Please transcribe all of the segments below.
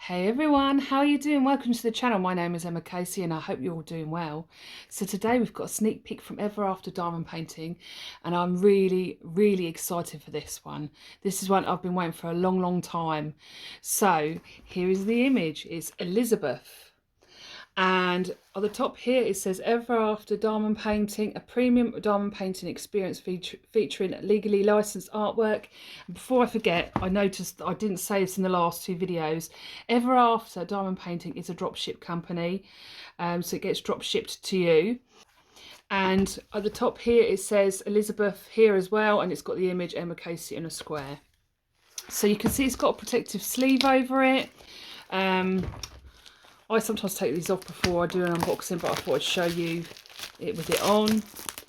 Hey everyone, how are you doing? Welcome to the channel. My name is Emma Casey and I hope you're all doing well. So today we've got a sneak peek from Ever After Diamond Painting and I'm really excited for this one. This is one I've been waiting for a long time. So here is the image. It's Elizabeth. And at the top here it says Ever After Diamond Painting, a premium diamond painting experience featuring legally licensed artwork. And before I forget, I noticed that I didn't say this in the last two videos. Ever After Diamond Painting is a dropship company, so it gets drop shipped to you. And at the top here it says Elizabeth here as well, and it's got the image Emma Casey in a square. So you can see it's got a protective sleeve over it. I sometimes take these off before I do an unboxing, but I thought I'd show you it with it on. And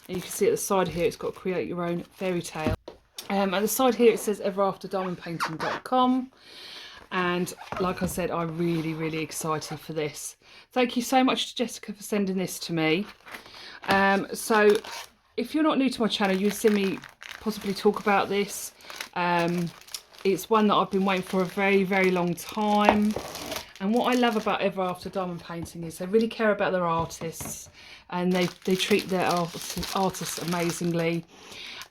you can see at the side here it's got create your own fairy tale. At the side here it says everafterdiamondpainting.com. And like I said, I'm really excited for this. Thank you so much to Jessica for sending this to me. So if you're not new to my channel, you'll see me possibly talk about this. It's one that I've been waiting for a very long time. And what I love about Ever After Diamond Painting is they really care about their artists, and they treat their artists amazingly.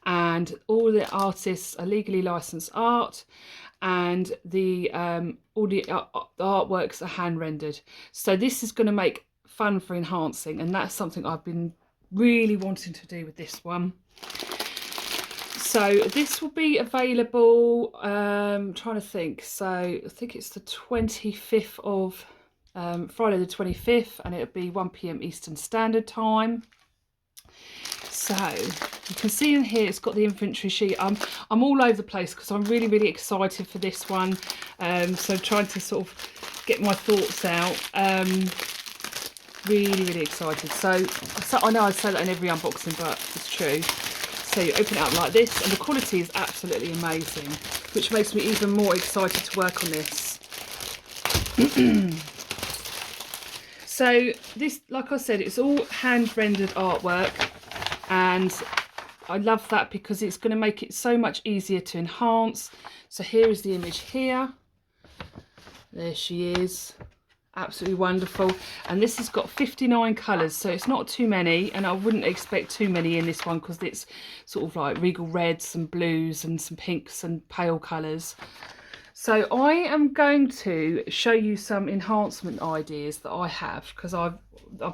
And all the artists are legally licensed art, and all the artworks are hand rendered. So this is going to make fun for enhancing, and that's something I've been really wanting to do with this one. So this will be available, trying to think, so I think it's the 25th of, Friday the 25th, and it'll be 1 PM Eastern Standard Time. So you can see in here it's got the inventory sheet. I'm all over the place because I'm really excited for this one. So trying to sort of get my thoughts out. Really excited. So I know I say that in every unboxing, but it's true. So you open it up like this, and the quality is absolutely amazing, which makes me even more excited to work on this. So this, like I said, it's all hand rendered artwork, and I love that because it's going to make it so much easier to enhance. So here is the image here. There she is. Absolutely wonderful. And this has got 59 colours, so it's not too many, and I wouldn't expect too many in this one because it's sort of like regal reds and blues and some pinks and pale colours. So I am going to show you some enhancement ideas that I have, because I've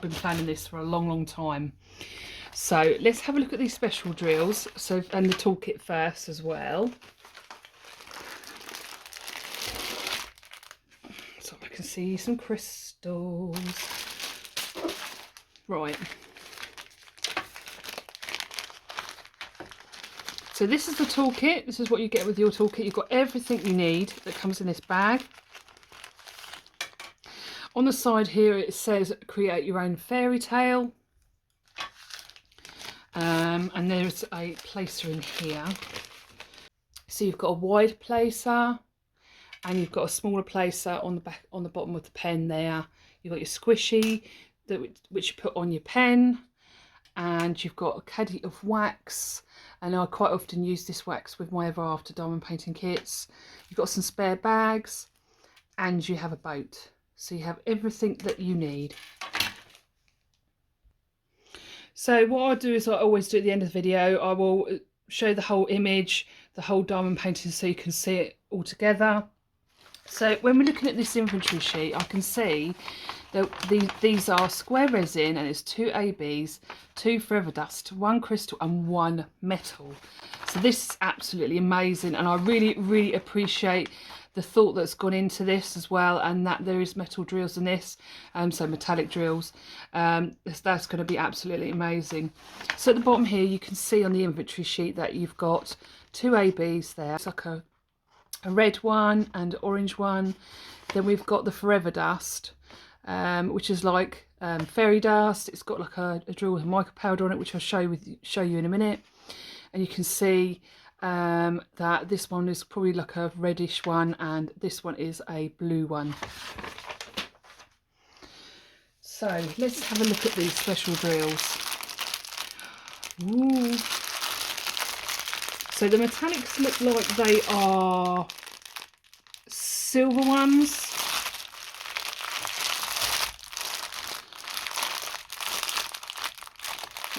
been planning this for a long time. So let's have a look at these special drills, and the toolkit first as well. So I can see some crystals. Right. So this is the toolkit. This is what you get with your toolkit. You've got everything you need that comes in this bag. On the side here it says create your own fairy tale. And there's a placer in here. So you've got a wide placer, and you've got a smaller placer on the bottom of the pen there. You've got your squishy, which you put on your pen, and you've got a caddy of wax, and I quite often use this wax with my Ever After Diamond Painting kits. You've got some spare bags, and you have a boat. So you have everything that you need. So what I'll do is, I always do at the end of the video, I will show the whole image, the whole diamond painting, so you can see it all together. So when we're looking at this inventory sheet, I can see that these are square resin, and it's 2 ABs, 2 Forever Dust, 1 crystal and 1 metal. So this is absolutely amazing, and I really appreciate the thought that's gone into this as well, and that there is metal drills in this, so metallic drills. That's going to be absolutely amazing. So at the bottom here you can see on the inventory sheet that you've got 2 ABs there. It's like a red one and orange one. Then we've got the Forever Dust, which is like fairy dust. It's got like a drill with mica powder on it, which I'll show you in a minute. And you can see that this one is probably like a reddish one, and this one is a blue one. So let's have a look at these special drills. Ooh. So the metallics look like they are silver ones,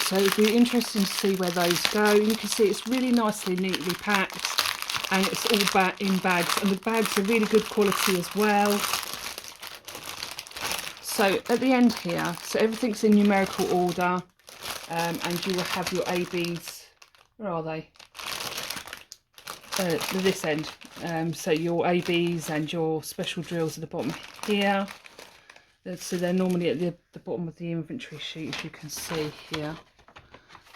So it'd be interesting to see where those go. You can see it's really nicely, neatly packed, and it's all in bags, and the bags are really good quality as well. So at the end here, so everything's in numerical order, and you will have your ABs. Where are they? This end. So your ABs and your special drills at the bottom here. So they're normally at the bottom of the inventory sheet, as you can see here.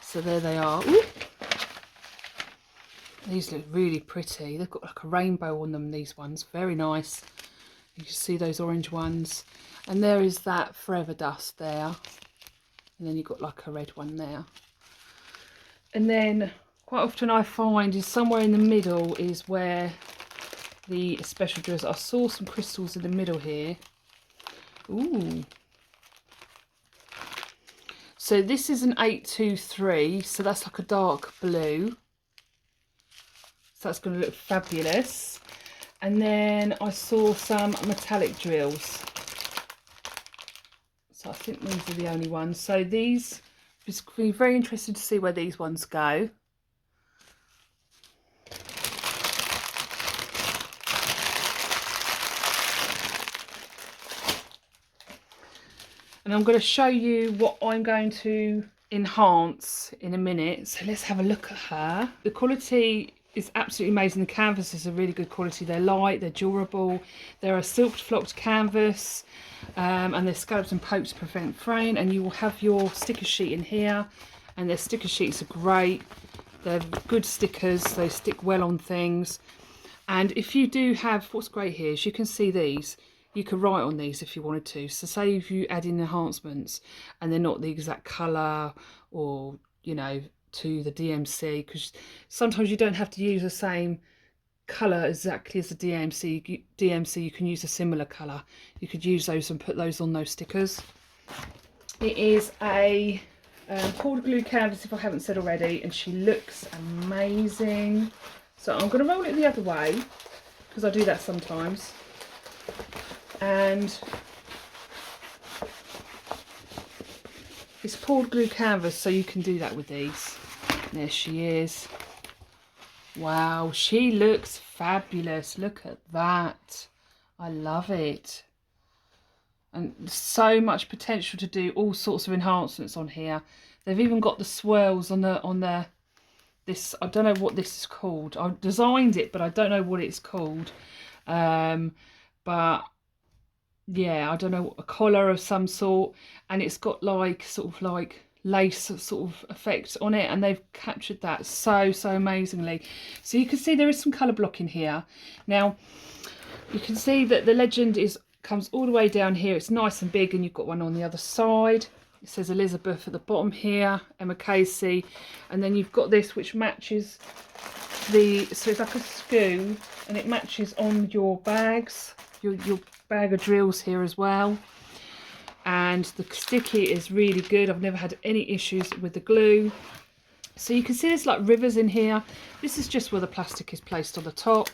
So there they are. Ooh. These look really pretty. They've got like a rainbow on them, these ones. Very nice. You can see those orange ones. And there is that Forever Dust there. And then you've got like a red one there. And then quite often I find is somewhere in the middle is where the special drills. I saw some crystals in the middle here. Ooh. So this is an 823, so that's like a dark blue. So that's going to look fabulous. And then I saw some metallic drills. So I think these are the only ones. So these, it's going to be very interesting to see where these ones go. And I'm going to show you what I'm going to enhance in a minute. So let's have a look at her. The quality is absolutely amazing. The canvases are really good quality. They're light, they're durable. They're a silk flocked canvas, and they're scalloped and poked to prevent fraying. And you will have your sticker sheet in here, and their sticker sheets are great. They're good stickers. They stick well on things. And if you do have, what's great here is you can see these. You could write on these if you wanted to. So say if you add in enhancements and they're not the exact colour or, you know, to the DMC, because sometimes you don't have to use the same colour exactly as the DMC. You can use a similar colour. You could use those and put those on those stickers. It is a poured glue canvas, if I haven't said already, and she looks amazing. So I'm going to roll it the other way because I do that sometimes. And it's poured glue canvas, so you can do that with these. There she is. Wow, she looks fabulous. Look at that. I love it. And so much potential to do all sorts of enhancements on here. They've even got the swirls on this. I don't know what this is called. I've designed it, but I don't know what it's called. But yeah, I don't know, a collar of some sort, and it's got like sort of like lace sort of effect on it, and they've captured that so amazingly. So you can see there is some colour blocking here. Now you can see that the legend comes all the way down here. It's nice and big, and you've got one on the other side. It says Elizabeth at the bottom here, Emma Casey, and then you've got this which matches so it's like a skew, and it matches on your bags, your bag of drills here as well. And the sticky is really good. I've never had any issues with the glue. So you can see there's like rivers in here. This is just where the plastic is placed on the top.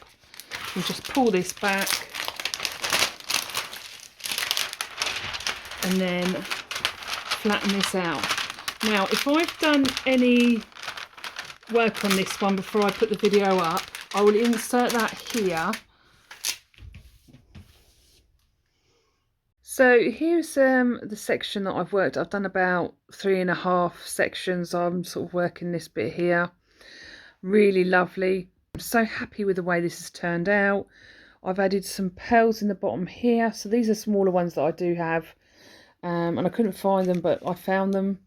You just pull this back and then flatten this out. Now if I've done any work on this one before I put the video up, I will insert that here. So here's the section that I've worked. I've done about 3.5 sections. I'm sort of working this bit here. Really lovely. I'm so happy with the way this has turned out. I've added some pearls in the bottom here. So these are smaller ones that I do have. And I couldn't find them, but I found them.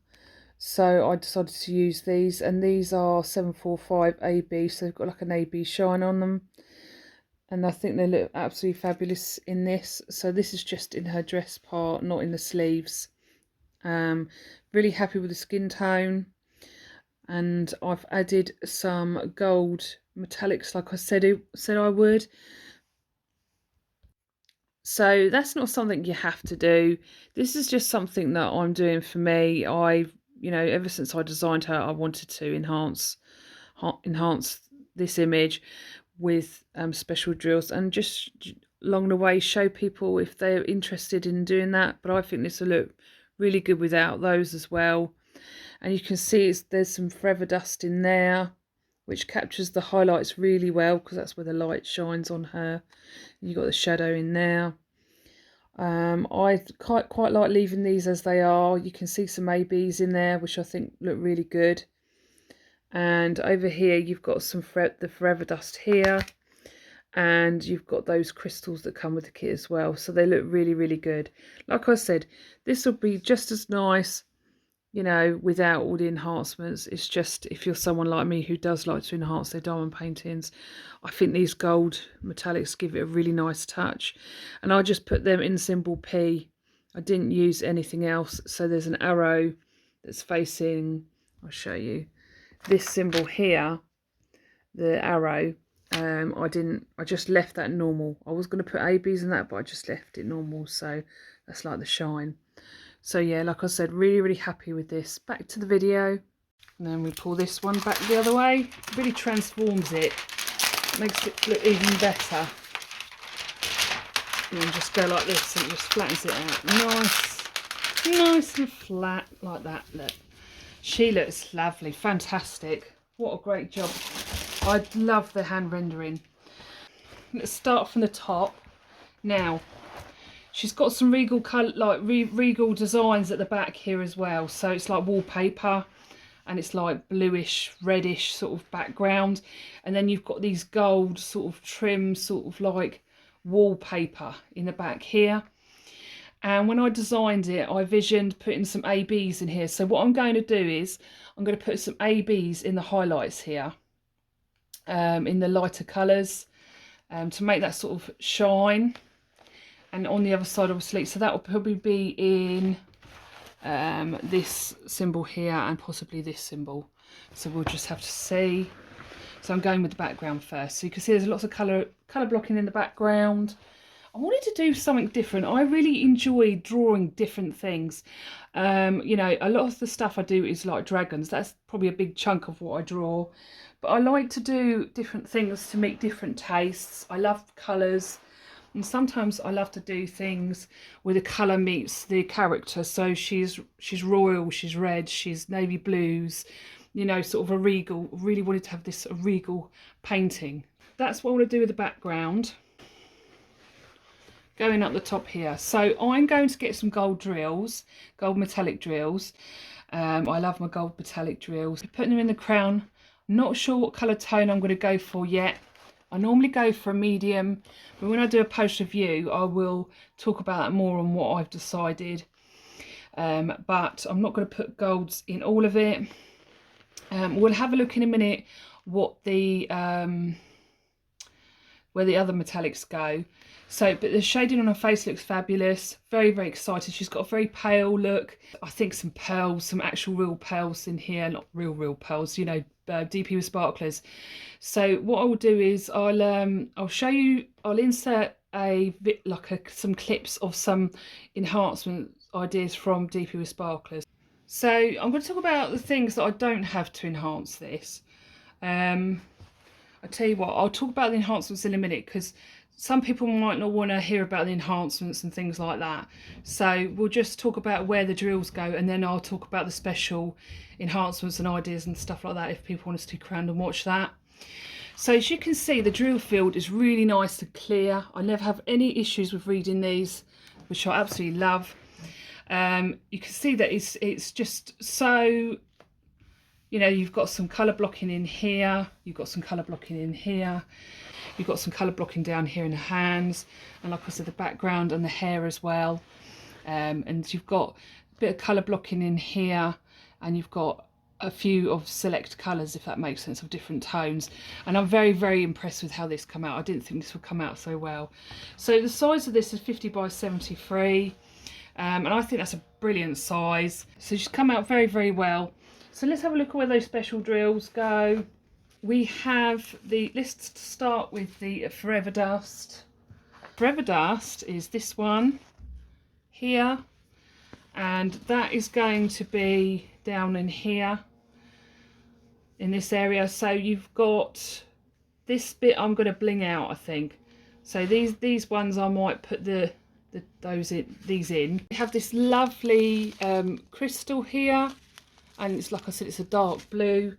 So I decided to use these. And these are 745 AB. So they've got like an AB shine on them. And I think they look absolutely fabulous in this. So this is just in her dress part, not in the sleeves. Really happy with the skin tone. And I've added some gold metallics like I said I would. So that's not something you have to do. This is just something that I'm doing for me. You know, ever since I designed her, I wanted to enhance this image with special drills, and just along the way show people if they're interested in doing that. But I think this will look really good without those as well. and you can see there's some Forever Dust in there, which captures the highlights really well because that's where the light shines on her. You've got the shadow in there. I quite like leaving these as they are. You can see some ABs in there, which I think look really good. And over here you've got some the Forever Dust here, and you've got those crystals that come with the kit as well, so they look really, really good. Like I said, this will be just as nice, you know, without all the enhancements. It's just, if you're someone like me who does like to enhance their diamond paintings, I think these gold metallics give it a really nice touch. And I just put them in symbol P. I didn't use anything else. So there's an arrow that's facing, I'll show you, this symbol here, the arrow. I just left that normal. I was going to put ABs in that, but I just left it normal, so that's like the shine. So yeah, like I said, really, really happy with this. Back to the video, and then we pull this one back the other way. It really transforms it, makes it look even better. And then just go like this, and it just flattens it out. Nice and flat like that. Look, she looks lovely, fantastic. What a great job. I love the hand rendering. Let's start from the top. Now, she's got some regal colour, like regal designs at the back here as well. So it's like wallpaper, and it's like bluish, reddish sort of background. And then you've got these gold sort of trim, sort of like wallpaper in the back here. And when I designed it, I visioned putting some ABs in here. So what I'm going to do is I'm going to put some ABs in the highlights here, in the lighter colours, to make that sort of shine. And on the other side, obviously, so that will probably be in this symbol here and possibly this symbol. So we'll just have to see. So I'm going with the background first. So you can see there's lots of colour blocking in the background. I wanted to do something different. I really enjoy drawing different things. You know, a lot of the stuff I do is like dragons. That's probably a big chunk of what I draw. But I like to do different things to meet different tastes. I love colours. And sometimes I love to do things where the colour meets the character. So she's royal, she's red, she's navy blues, you know, sort of a regal. Really wanted to have this a regal painting. That's what I want to do with the background. Going up the top here. So I'm going to get some gold drills, gold metallic drills. I love my gold metallic drills. Putting them in the crown. Not sure what colour tone I'm going to go for yet. I normally go for a medium, but when I do a post review, I will talk about that more on what I've decided. But I'm not going to put golds in all of it. We'll have a look in a minute what the where the other metallics go. So, but the shading on her face looks fabulous. Very, very excited. She's got a very pale look. I think some pearls, some actual real pearls in here. Not real pearls, you know, DP with sparklers. So what I will do is I'll show you, I'll insert some clips of some enhancement ideas from DP with sparklers. So I'm going to talk about the things that I don't have to enhance this. I tell you what, I'll talk about the enhancements in a minute, because some people might not want to hear about the enhancements and things like that. So we'll just talk about where the drills go, and then I'll talk about the special enhancements and ideas and stuff like that if people want to stick around and watch that. So as you can see, the drill field is really nice and clear. I never have any issues with reading these, which I absolutely love. You can see that it's just so, you know, you've got some colour blocking in here, you've got some colour blocking in here, you've got some colour blocking down here in the hands, and like I said, the background and the hair as well. And you've got a bit of colour blocking in here, and you've got a few of select colours, if that makes sense, of different tones. And I'm very, very impressed with how this come out. I didn't think this would come out so well. So the size of this is 50 by 73, and I think that's a brilliant size. So she's come out very, very well. So let's have a look at where those special drills go. We have let's start with the Forever Dust. Forever Dust is this one here, and that is going to be down in here, in this area. So you've got this bit I'm going to bling out, I think. So these ones I might put these in. We have this lovely crystal here, and it's like I said, it's a dark blue,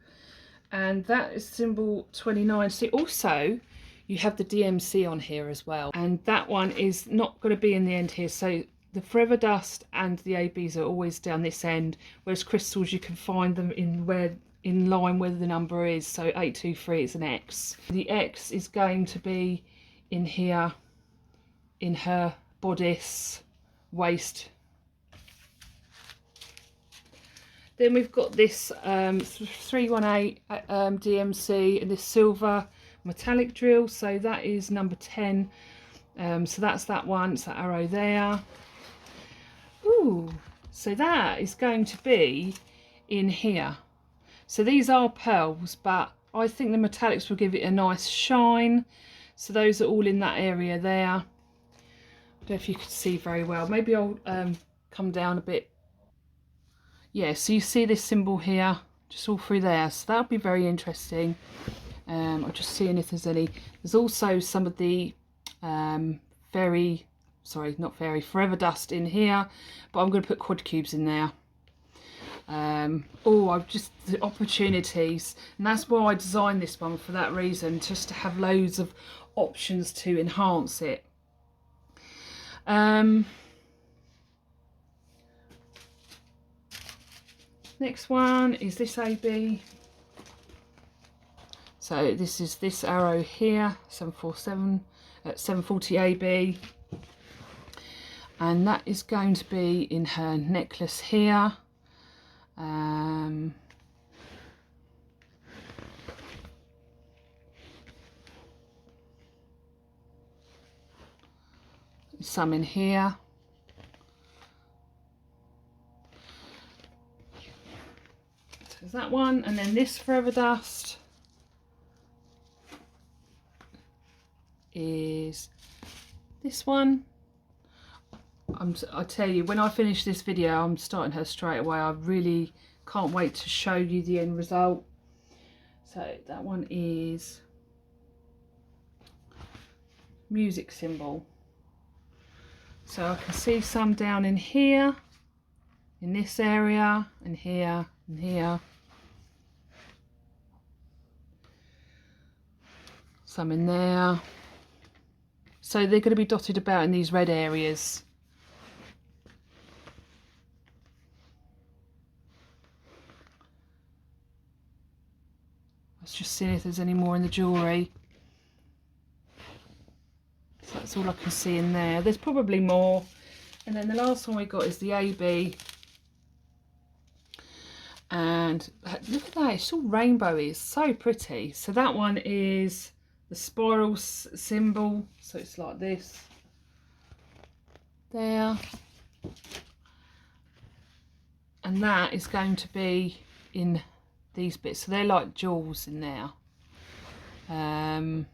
and that is symbol 29. See, also you have the DMC on here as well, and that one is not going to be in the end here. So the Forever Dust and the ABs are always down this end, whereas crystals you can find them in line where the number is. So 823 is an X. The X is going to be in here, in her bodice, waist. Then we've got this 318 DMC and this silver metallic drill, so that is number 10. So that's that one, it's that arrow there. Ooh, so that is going to be in here. So these are pearls, but I think the metallics will give it a nice shine. So those are all in that area there. I don't know if you could see very well. Maybe I'll come down a bit. Yeah, so you see this symbol here, just all through there. So that'll be very interesting. I'm just seeing if there's any. There's also some of the Forever Dust in here, but I'm going to put quad cubes in there. I've just, the opportunities, and that's why I designed this one, for that reason, just to have loads of options to enhance it. Next one is this AB. So this is this arrow here, 747 at 740 AB, and that is going to be in her necklace here. Some in here. So there's that one, and then this Forever Dust is this one. I tell you, when I finish this video, I'm starting her straight away. I really can't wait to show you the end result. So that one is music symbol. So I can see some down in here, in this area, and here, and here. Some in there. So they're going to be dotted about in these red areas. Let's just see if there's any more in the jewellery. So that's all I can see in there. There's probably more. And then the last one we got is the AB. And look at that, it's all rainbowy, it's so pretty. So that one is the spiral symbol. So it's like this. There. And that is going to be in these bits. So they're like jewels in there. And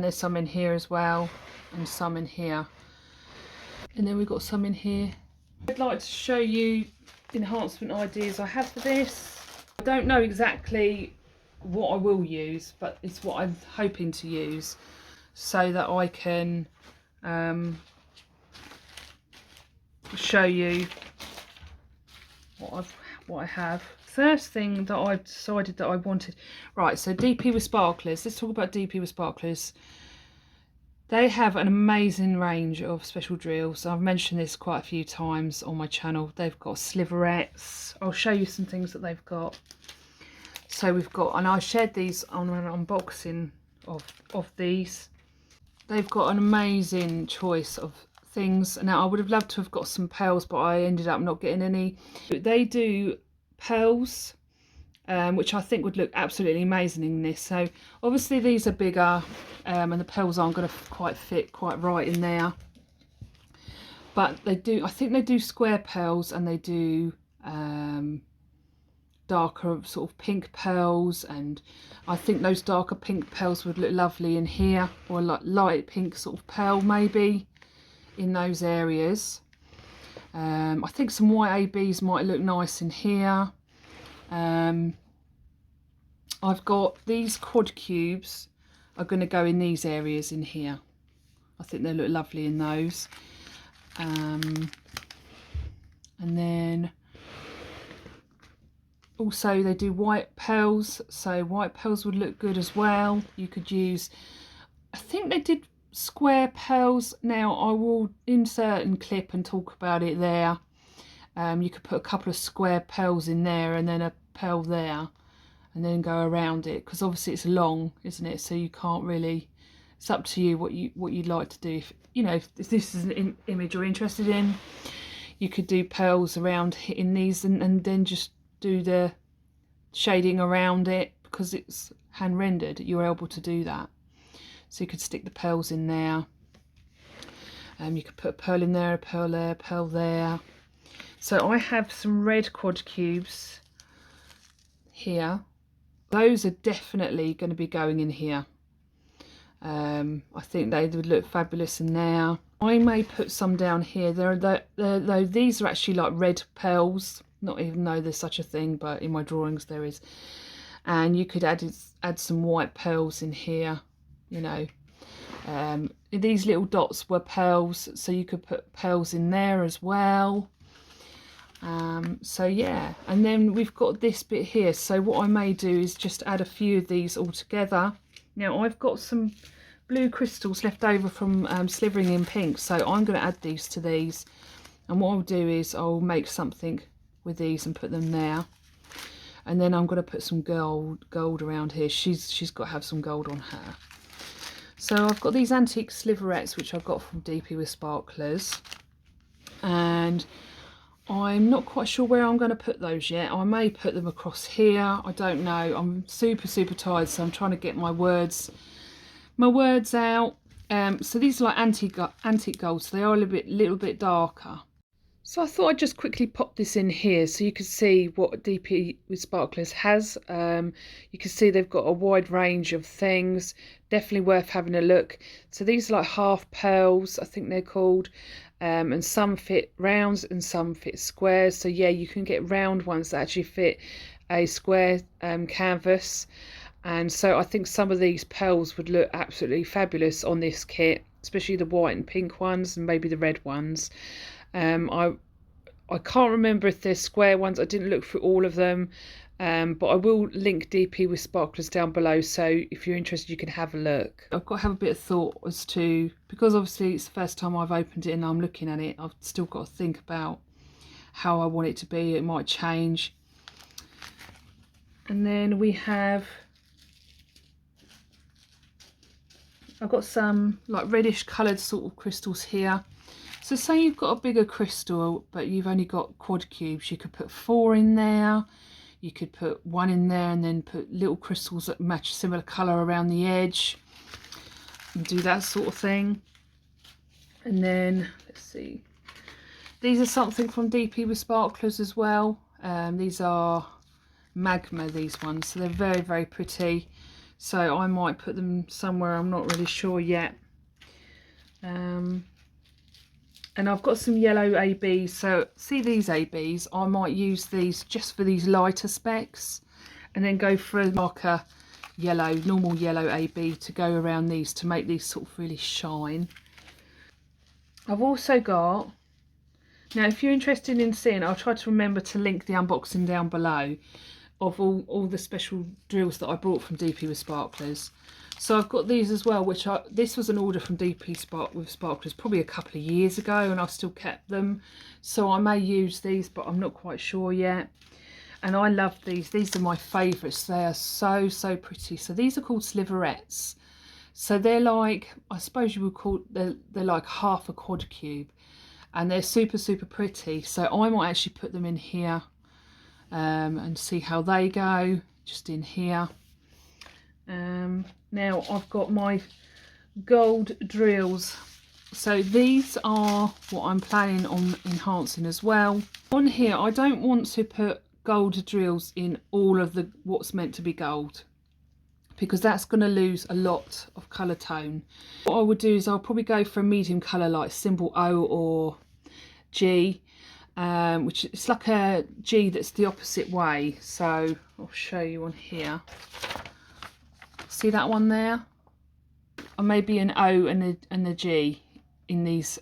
there's some in here as well, and some in here, and then we've got some in here. I'd like to show you the enhancement ideas I have for this. I don't know exactly what I will use, but it's what I'm hoping to use, so that I can show you what I have. First thing that I've decided that I wanted, right, so Dpwithsparklers. Let's talk about Dpwithsparklers. They have an amazing range of special drills. I've mentioned this quite a few times on my channel. They've got sliverettes. I'll show you some things that they've got. So we've got, and I shared these on an unboxing of these. They've got an amazing choice of things. Now I would have loved to have got some pearls, but I ended up not getting any. They do pearls, which I think would look absolutely amazing in this. So obviously these are bigger, and the pearls aren't going to quite fit quite right in there, but they do, I think they do square pearls, and they do darker sort of pink pearls, and I think those darker pink pearls would look lovely in here, or like light pink sort of pearl maybe in those areas. I think some white ABs might look nice in here. I've got these quad cubes are going to go in these areas in here. I think they look lovely in those. And then also they do white pearls, so white pearls would look good as well. You could use, I think they did square pearls. Now I will insert and clip and talk about it there. You could put a couple of square pearls in there and then a pearl there and then go around it, because obviously it's long, isn't it? So you can't really, it's up to you what you'd like to do. If, you know, if this is an image you're interested in, you could do pearls around in these and then just do the shading around it, because it's hand rendered. You're able to do that. So you could stick the pearls in there. You could put a pearl in there, a pearl there, a pearl there. So I have some red quad cubes here. Those are definitely going to be going in here. I think they would look fabulous in there. I may put some down here. Though these are actually like red pearls, not even though there's such a thing, but in my drawings there is. And you could add some white pearls in here, you know. These little dots were pearls, so you could put pearls in there as well. So yeah, and then we've got this bit here. So what I may do is just add a few of these all together. Now I've got some blue crystals left over from slivering in pink, so I'm going to add these to these. And what I'll do is I'll make something with these and put them there. And then I'm going to put some gold around here. She's got to have some gold on her. So I've got these antique sliverettes which I got from Dpwithsparklers, and I'm not quite sure where I'm going to put those yet. I may put them across here. I don't know. I'm super tired, so I'm trying to get my words out. So these are like antique gold, so they are a little bit darker. So I thought I'd just quickly pop this in here so you can see what Dpwithsparklers has. You can see they've got a wide range of things. Definitely worth having a look. So these are like half pearls, I think they're called. And some fit rounds and some fit squares. So yeah, you can get round ones that actually fit a square canvas. And so I think some of these pearls would look absolutely fabulous on this kit, especially the white and pink ones and maybe the red ones. I can't remember if they're square ones. I didn't look through all of them, but I will link Dpwithsparklers down below, so if you're interested you can have a look. I've got to have a bit of thought as to, because obviously it's the first time I've opened it and I'm looking at it, I've still got to think about how I want it to be. It might change. And then we have, I've got some like reddish coloured sort of crystals here. So say you've got a bigger crystal but you've only got quad cubes, you could put 4 in there, you could put 1 in there and then put little crystals that match similar colour around the edge and do that sort of thing. And then let's see, these are something from Dpwithsparklers as well. These are magma, these ones, so they're very pretty. So I might put them somewhere, I'm not really sure yet. And I've got some yellow ABs, so see these ABs, I might use these just for these lighter specks and then go for a darker yellow, normal yellow AB to go around these to make these sort of really shine. I've also got, now if you're interested in seeing, I'll try to remember to link the unboxing down below of all the special drills that I brought from Dpwithsparklers. So I've got these as well, which this was an order from Dpwithsparklers probably a couple of years ago, and I've still kept them. So I may use these, but I'm not quite sure yet. And I love these. These are my favourites. They are so pretty. So these are called sliverettes. So they're like, I suppose you would call, they're like half a quad cube, and they're super pretty. So I might actually put them in here and see how they go, just in here. Now I've got my gold drills, so these are what I'm planning on enhancing as well. On here I don't want to put gold drills in all of the what's meant to be gold, because that's going to lose a lot of colour tone. What I would do is I'll probably go for a medium colour like symbol O or G, which is like a G that's the opposite way. So I'll show you on here. See that one there? Or maybe an O and a G in these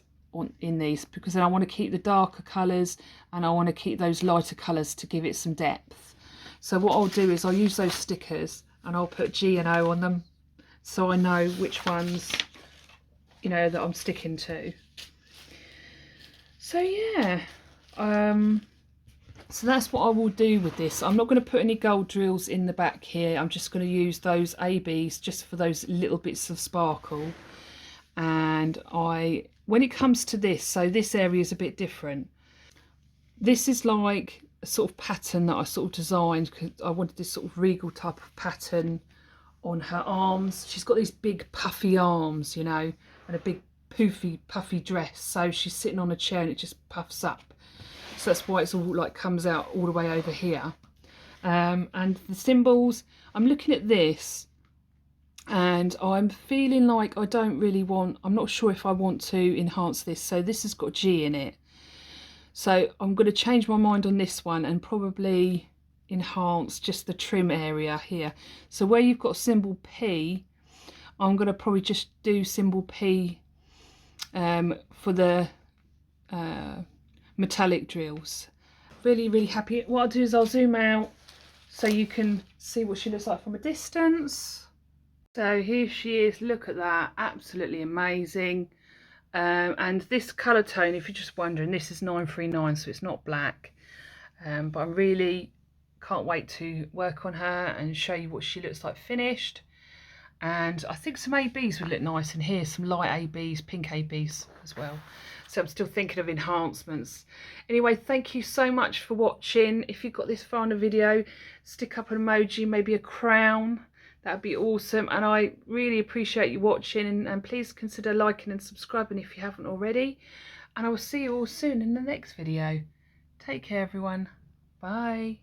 in these, because then I want to keep the darker colours and I want to keep those lighter colours to give it some depth. So what I'll do is I'll use those stickers and I'll put G and O on them, so I know which ones, you know, that I'm sticking to. So yeah, so that's what I will do with this. I'm not going to put any gold drills in the back here. I'm just going to use those ABs just for those little bits of sparkle. And when it comes to this, so this area is a bit different. This is like a sort of pattern that I sort of designed because I wanted this sort of regal type of pattern on her arms. She's got these big puffy arms, you know, and a big poofy puffy dress. So she's sitting on a chair and it just puffs up. So that's why it's all like comes out all the way over here. And the symbols, I'm looking at this and I'm feeling like I don't really want, I'm not sure if I want to enhance this. So this has got G in it. So I'm going to change my mind on this one and probably enhance just the trim area here. So where you've got symbol P, I'm going to probably just do symbol P for the metallic drills. Really happy. What I'll do is I'll zoom out so you can see what she looks like from a distance. So here she is, look at that, absolutely amazing. And this colour tone, if you're just wondering, this is 939, so it's not black. But I really can't wait to work on her and show you what she looks like finished. And I think some ABs would look nice in here, some light ABs, pink ABs as well. So I'm still thinking of enhancements. Anyway, thank you so much for watching. If you got this far in the video, stick up an emoji, maybe a crown. That would be awesome. And I really appreciate you watching. And please consider liking and subscribing if you haven't already. And I will see you all soon in the next video. Take care, everyone. Bye.